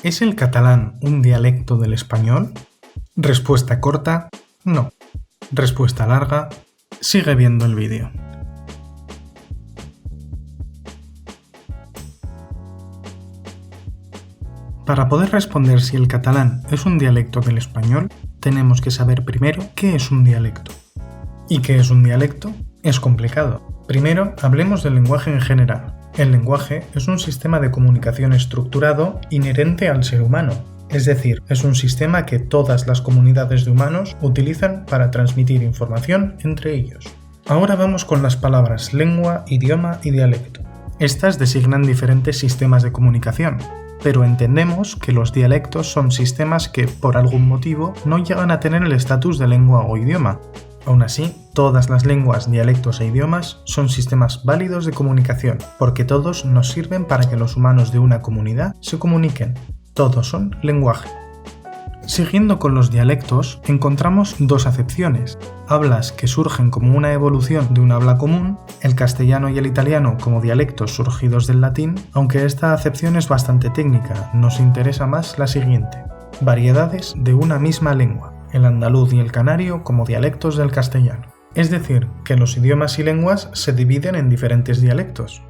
¿Es el catalán un dialecto del español? Respuesta corta, no. Respuesta larga, sigue viendo el vídeo. Para poder responder si el catalán es un dialecto del español, tenemos que saber primero qué es un dialecto. ¿Y qué es un dialecto? Es complicado. Primero, hablemos del lenguaje en general. El lenguaje es un sistema de comunicación estructurado inherente al ser humano. Es decir, es un sistema que todas las comunidades de humanos utilizan para transmitir información entre ellos. Ahora vamos con las palabras lengua, idioma y dialecto. Estas designan diferentes sistemas de comunicación, pero entendemos que los dialectos son sistemas que, por algún motivo, no llegan a tener el estatus de lengua o idioma. Aún así, todas las lenguas, dialectos e idiomas son sistemas válidos de comunicación, porque todos nos sirven para que los humanos de una comunidad se comuniquen. Todos son lenguaje. Siguiendo con los dialectos, encontramos dos acepciones. Hablas que surgen como una evolución de un habla común, el castellano y el italiano como dialectos surgidos del latín, aunque esta acepción es bastante técnica, nos interesa más la siguiente. Variedades de una misma lengua, el andaluz y el canario como dialectos del castellano. Es decir, que los idiomas y lenguas se dividen en diferentes dialectos.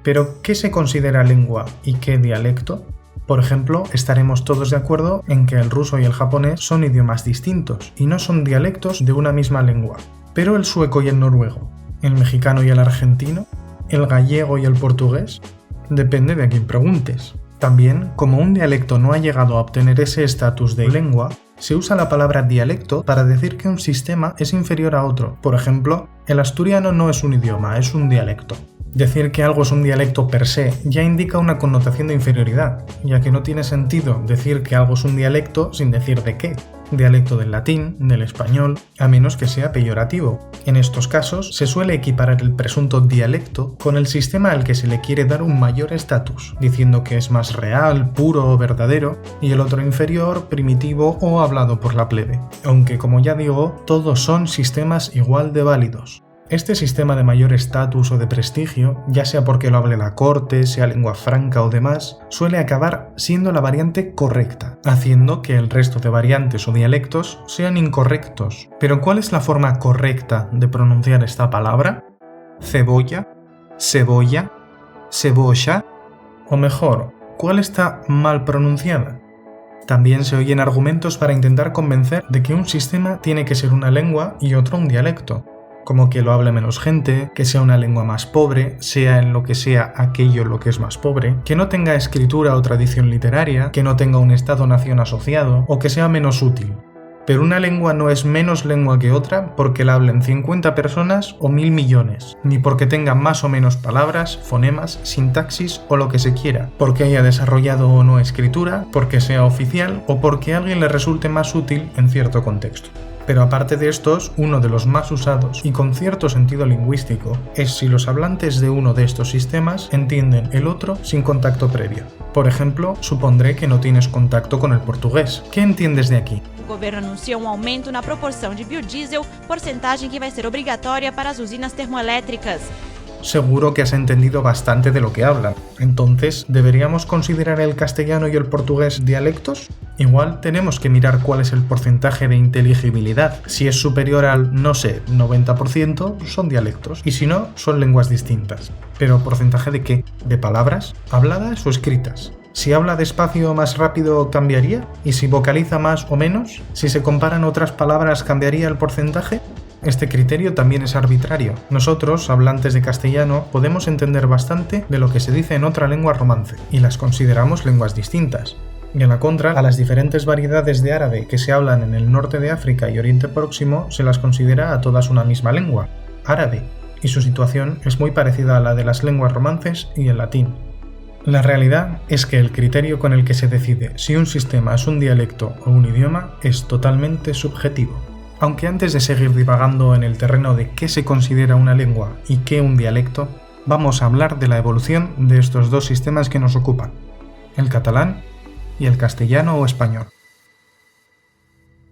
Pero, ¿qué se considera lengua y qué dialecto? Por ejemplo, estaremos todos de acuerdo en que el ruso y el japonés son idiomas distintos y no son dialectos de una misma lengua. Pero el sueco y el noruego, el mexicano y el argentino, el gallego y el portugués, depende de a quién preguntes. También, como un dialecto no ha llegado a obtener ese estatus de lengua, se usa la palabra dialecto para decir que un sistema es inferior a otro. Por ejemplo, el asturiano no es un idioma, es un dialecto. Decir que algo es un dialecto per se ya indica una connotación de inferioridad, ya que no tiene sentido decir que algo es un dialecto sin decir de qué. Dialecto del latín, del español, a menos que sea peyorativo. En estos casos se suele equiparar el presunto dialecto con el sistema al que se le quiere dar un mayor estatus, diciendo que es más real, puro o verdadero, y el otro inferior, primitivo o hablado por la plebe. Aunque, como ya digo, todos son sistemas igual de válidos. Este sistema de mayor estatus o de prestigio, ya sea porque lo hable la corte, sea lengua franca o demás, suele acabar siendo la variante correcta, haciendo que el resto de variantes o dialectos sean incorrectos. ¿Pero cuál es la forma correcta de pronunciar esta palabra? ¿Cebolla? ¿Cebolla? ¿Cebolla? O mejor, ¿cuál está mal pronunciada? También se oyen argumentos para intentar convencer de que un sistema tiene que ser una lengua y otro un dialecto, como que lo hable menos gente, que sea una lengua más pobre, sea en lo que sea aquello lo que es más pobre, que no tenga escritura o tradición literaria, que no tenga un Estado-nación asociado, o que sea menos útil. Pero una lengua no es menos lengua que otra porque la hablen 50 personas o 1000 millones, ni porque tenga más o menos palabras, fonemas, sintaxis o lo que se quiera, porque haya desarrollado o no escritura, porque sea oficial o porque a alguien le resulte más útil en cierto contexto. Pero aparte de estos, uno de los más usados y con cierto sentido lingüístico es si los hablantes de uno de estos sistemas entienden el otro sin contacto previo. Por ejemplo, supondré que no tienes contacto con el portugués. ¿Qué entiendes de aquí? O governo anuncia aumento na proporção de biodiesel, porcentagem que vai ser obrigatória para as usinas termoelétricas. Seguro que has entendido bastante de lo que hablan. Entonces, ¿deberíamos considerar el castellano y el portugués dialectos? Igual tenemos que mirar cuál es el porcentaje de inteligibilidad. Si es superior al, no sé, 90%, son dialectos. Y si no, son lenguas distintas. ¿Pero porcentaje de qué? ¿De palabras? ¿Habladas o escritas? Si habla despacio o más rápido, ¿cambiaría? ¿Y si vocaliza más o menos? Si se comparan otras palabras, ¿cambiaría el porcentaje? Este criterio también es arbitrario. Nosotros, hablantes de castellano, podemos entender bastante de lo que se dice en otra lengua romance, y las consideramos lenguas distintas. Y en la contra, a las diferentes variedades de árabe que se hablan en el norte de África y Oriente Próximo se las considera a todas una misma lengua, árabe, y su situación es muy parecida a la de las lenguas romances y el latín. La realidad es que el criterio con el que se decide si un sistema es un dialecto o un idioma es totalmente subjetivo. Aunque antes de seguir divagando en el terreno de qué se considera una lengua y qué un dialecto, vamos a hablar de la evolución de estos dos sistemas que nos ocupan, el catalán y el castellano o español.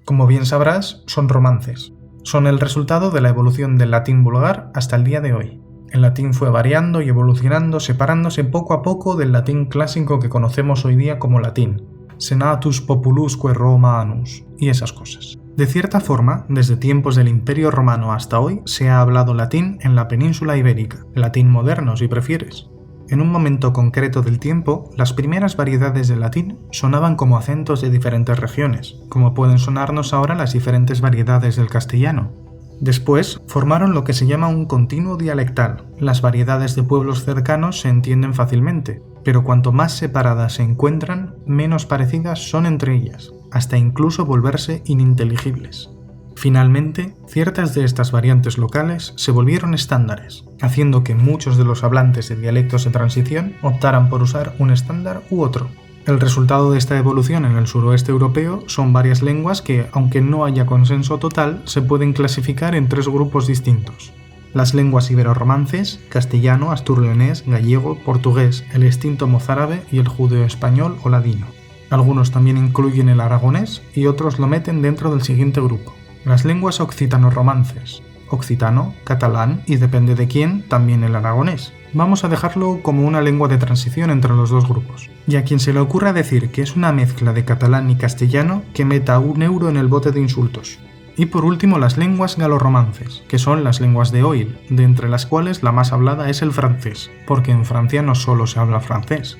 Como bien sabrás, son romances. Son el resultado de la evolución del latín vulgar hasta el día de hoy. El latín fue variando y evolucionando, separándose poco a poco del latín clásico que conocemos hoy día como latín. senatus populusque Romanus y esas cosas. De cierta forma, desde tiempos del Imperio Romano hasta hoy se ha hablado latín en la península ibérica, latín moderno si prefieres. En un momento concreto del tiempo, las primeras variedades de latín sonaban como acentos de diferentes regiones, como pueden sonarnos ahora las diferentes variedades del castellano. Después, formaron lo que se llama un continuo dialectal. Las variedades de pueblos cercanos se entienden fácilmente, pero cuanto más separadas se encuentran, menos parecidas son entre ellas, hasta incluso volverse ininteligibles. Finalmente, ciertas de estas variantes locales se volvieron estándares, haciendo que muchos de los hablantes de dialectos de transición optaran por usar un estándar u otro. El resultado de esta evolución en el suroeste europeo son varias lenguas que, aunque no haya consenso total, se pueden clasificar en 3 grupos distintos. Las lenguas ibero-romances, castellano, astur-leonés, gallego, portugués, el extinto mozárabe y el judeo-español o ladino. Algunos también incluyen el aragonés y otros lo meten dentro del siguiente grupo. Las lenguas occitano-romances, occitano, catalán y depende de quién, también el aragonés. Vamos a dejarlo como una lengua de transición entre los dos grupos. Y a quien se le ocurra decir que es una mezcla de catalán y castellano, que meta €1 en el bote de insultos. Y por último las lenguas galorromances, que son las lenguas de Oil, de entre las cuales la más hablada es el francés, porque en Francia no solo se habla francés.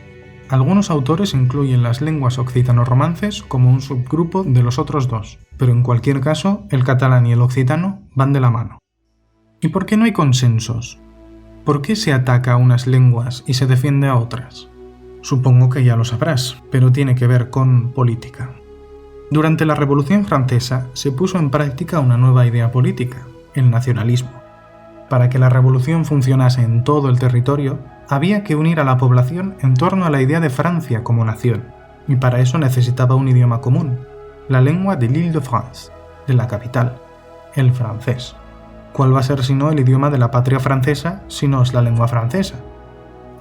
Algunos autores incluyen las lenguas occitano-romances como un subgrupo de los otros dos, pero en cualquier caso, el catalán y el occitano van de la mano. ¿Y por qué no hay consensos? ¿Por qué se ataca a unas lenguas y se defiende a otras? Supongo que ya lo sabrás, pero tiene que ver con política. Durante la Revolución Francesa se puso en práctica una nueva idea política, el nacionalismo. Para que la revolución funcionase en todo el territorio, había que unir a la población en torno a la idea de Francia como nación, y para eso necesitaba un idioma común, la lengua de l'Île-de-France, de la capital, el francés. ¿Cuál va a ser sino el idioma de la patria francesa si no es la lengua francesa?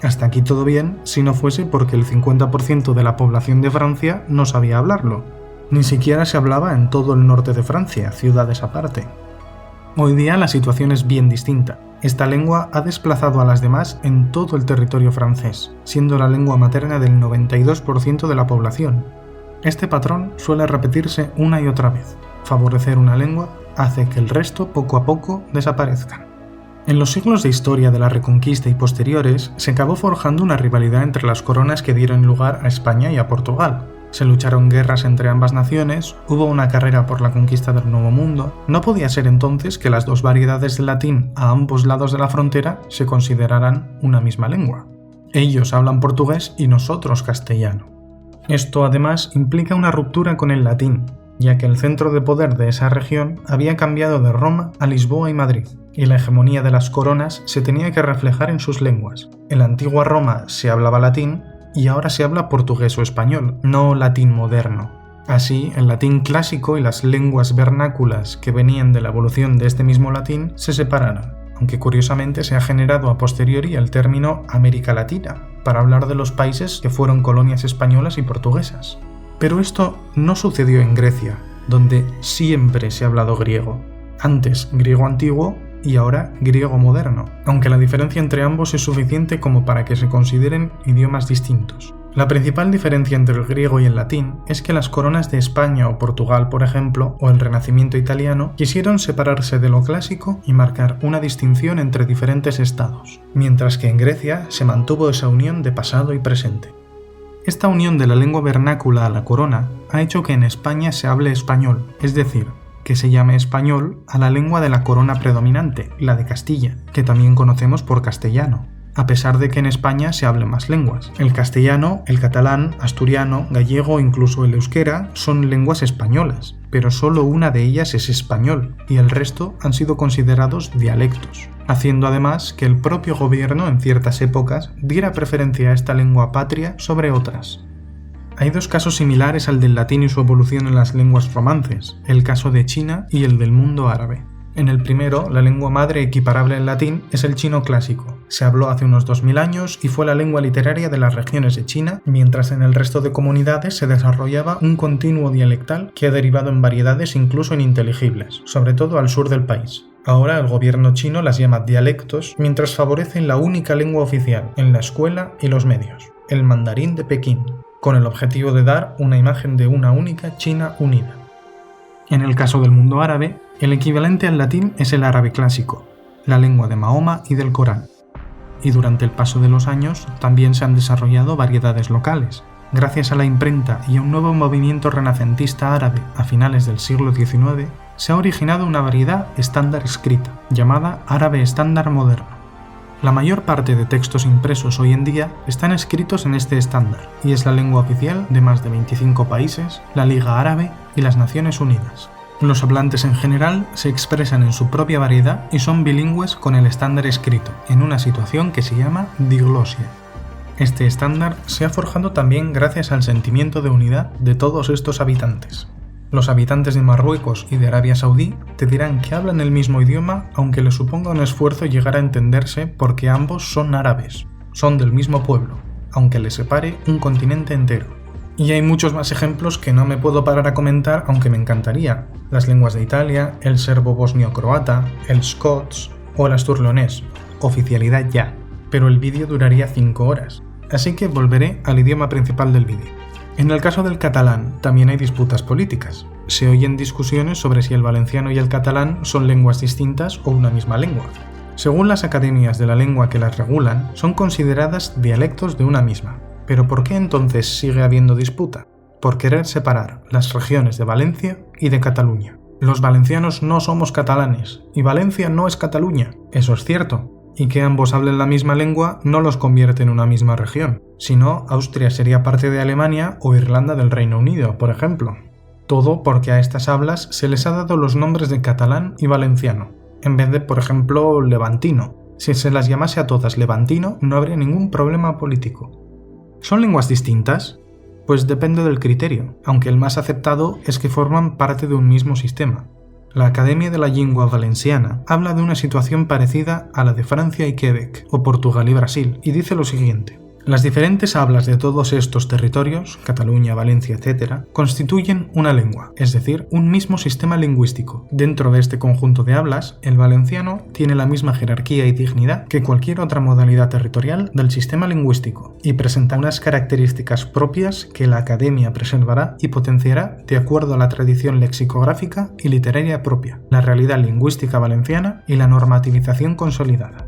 Hasta aquí todo bien si no fuese porque el 50% de la población de Francia no sabía hablarlo. Ni siquiera se hablaba en todo el norte de Francia, ciudades aparte. Hoy día la situación es bien distinta. Esta lengua ha desplazado a las demás en todo el territorio francés, siendo la lengua materna del 92% de la población. Este patrón suele repetirse una y otra vez. Favorecer una lengua hace que el resto poco a poco desaparezcan. En los siglos de historia de la Reconquista y posteriores se acabó forjando una rivalidad entre las coronas que dieron lugar a España y a Portugal. Se lucharon guerras entre ambas naciones, hubo una carrera por la conquista del Nuevo Mundo. No podía ser entonces que las dos variedades del latín a ambos lados de la frontera se consideraran una misma lengua. Ellos hablan portugués y nosotros castellano. Esto además implica una ruptura con el latín, ya que el centro de poder de esa región había cambiado de Roma a Lisboa y Madrid, y la hegemonía de las coronas se tenía que reflejar en sus lenguas. En la antigua Roma se hablaba latín, y ahora se habla portugués o español, no latín moderno. Así, el latín clásico y las lenguas vernáculas que venían de la evolución de este mismo latín se separaron, aunque curiosamente se ha generado a posteriori el término América Latina, para hablar de los países que fueron colonias españolas y portuguesas. Pero esto no sucedió en Grecia, donde siempre se ha hablado griego. Antes griego antiguo y ahora griego moderno, aunque la diferencia entre ambos es suficiente como para que se consideren idiomas distintos. La principal diferencia entre el griego y el latín es que las coronas de España o Portugal, por ejemplo, o el Renacimiento italiano, quisieron separarse de lo clásico y marcar una distinción entre diferentes estados, mientras que en Grecia se mantuvo esa unión de pasado y presente. Esta unión de la lengua vernácula a la corona ha hecho que en España se hable español, es decir, que se llame español a la lengua de la corona predominante, la de Castilla, que también conocemos por castellano, a pesar de que en España se hablen más lenguas. El castellano, el catalán, asturiano, gallego e incluso el euskera son lenguas españolas, pero solo una de ellas es español y el resto han sido considerados dialectos, haciendo además que el propio gobierno en ciertas épocas diera preferencia a esta lengua patria sobre otras. Hay dos casos similares al del latín y su evolución en las lenguas romances, el caso de China y el del mundo árabe. En el primero, la lengua madre equiparable al latín es el chino clásico. Se habló hace unos 2000 años y fue la lengua literaria de las regiones de China, mientras en el resto de comunidades se desarrollaba un continuo dialectal que ha derivado en variedades incluso ininteligibles, sobre todo al sur del país. Ahora el gobierno chino las llama dialectos, mientras favorecen la única lengua oficial en la escuela y los medios, el mandarín de Pekín. con el objetivo de dar una imagen de una única China unida. En el caso del mundo árabe, el equivalente al latín es el árabe clásico, la lengua de Mahoma y del Corán. Y durante el paso de los años también se han desarrollado variedades locales. Gracias a la imprenta y a un nuevo movimiento renacentista árabe a finales del siglo XIX, se ha originado una variedad estándar escrita, llamada árabe estándar moderno. La mayor parte de textos impresos hoy en día están escritos en este estándar, y es la lengua oficial de más de 25 países, la Liga Árabe y las Naciones Unidas. Los hablantes en general se expresan en su propia variedad y son bilingües con el estándar escrito, en una situación que se llama diglosia. Este estándar se ha forjado también gracias al sentimiento de unidad de todos estos habitantes. Los habitantes de Marruecos y de Arabia Saudí te dirán que hablan el mismo idioma, aunque les suponga un esfuerzo llegar a entenderse porque ambos son árabes, son del mismo pueblo, aunque les separe un continente entero. Y hay muchos más ejemplos que no me puedo parar a comentar, aunque me encantaría. Las lenguas de Italia, el serbo bosnio-croata, el scots o el asturleonés. Oficialidad ya, pero el vídeo duraría 5 horas, así que volveré al idioma principal del vídeo. En el caso del catalán también hay disputas políticas. Se oyen discusiones sobre si el valenciano y el catalán son lenguas distintas o una misma lengua. Según las academias de la lengua que las regulan, son consideradas dialectos de una misma. ¿Pero por qué entonces sigue habiendo disputa? Por querer separar las regiones de Valencia y de Cataluña. Los valencianos no somos catalanes, y Valencia no es Cataluña, eso es cierto. Y que ambos hablen la misma lengua no los convierte en una misma región. Si no, Austria sería parte de Alemania o Irlanda del Reino Unido, por ejemplo. Todo porque a estas hablas se les ha dado los nombres de catalán y valenciano, en vez de, por ejemplo, levantino. Si se las llamase a todas levantino, no habría ningún problema político. ¿Son lenguas distintas? Pues depende del criterio, aunque el más aceptado es que forman parte de un mismo sistema. La Academia de la Lengua Valenciana habla de una situación parecida a la de Francia y Quebec, o Portugal y Brasil, y dice lo siguiente. Las diferentes hablas de todos estos territorios, Cataluña, Valencia, etc., constituyen una lengua, es decir, un mismo sistema lingüístico. Dentro de este conjunto de hablas, el valenciano tiene la misma jerarquía y dignidad que cualquier otra modalidad territorial del sistema lingüístico, y presenta unas características propias que la Academia preservará y potenciará de acuerdo a la tradición lexicográfica y literaria propia, la realidad lingüística valenciana y la normativización consolidada.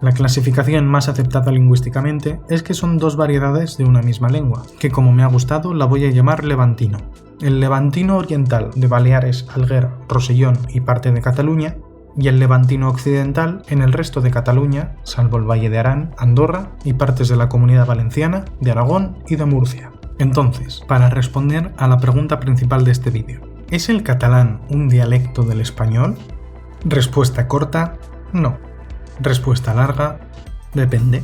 La clasificación más aceptada lingüísticamente es que son dos variedades de una misma lengua, que como me ha gustado la voy a llamar levantino. El levantino oriental de Baleares, Alguer, Rosellón y parte de Cataluña, y el levantino occidental en el resto de Cataluña, salvo el Valle de Arán, Andorra y partes de la Comunidad Valenciana, de Aragón y de Murcia. Entonces, para responder a la pregunta principal de este vídeo, ¿es el catalán un dialecto del español? Respuesta corta, no. Respuesta larga, depende.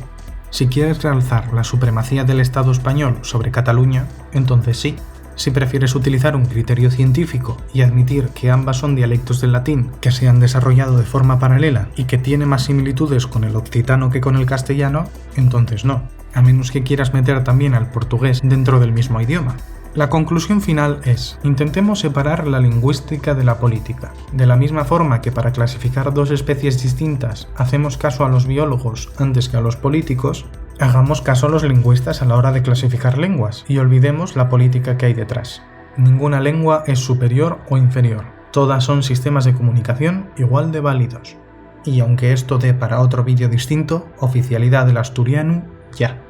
Si quieres realzar la supremacía del Estado español sobre Cataluña, entonces sí. Si prefieres utilizar un criterio científico y admitir que ambas son dialectos del latín que se han desarrollado de forma paralela y que tiene más similitudes con el occitano que con el castellano, entonces no, a menos que quieras meter también al portugués dentro del mismo idioma. La conclusión final es, intentemos separar la lingüística de la política. De la misma forma que para clasificar dos especies distintas hacemos caso a los biólogos antes que a los políticos, hagamos caso a los lingüistas a la hora de clasificar lenguas y olvidemos la política que hay detrás. Ninguna lengua es superior o inferior, todas son sistemas de comunicación igual de válidos. Y aunque esto dé para otro vídeo distinto, oficialidad del asturiano, ya.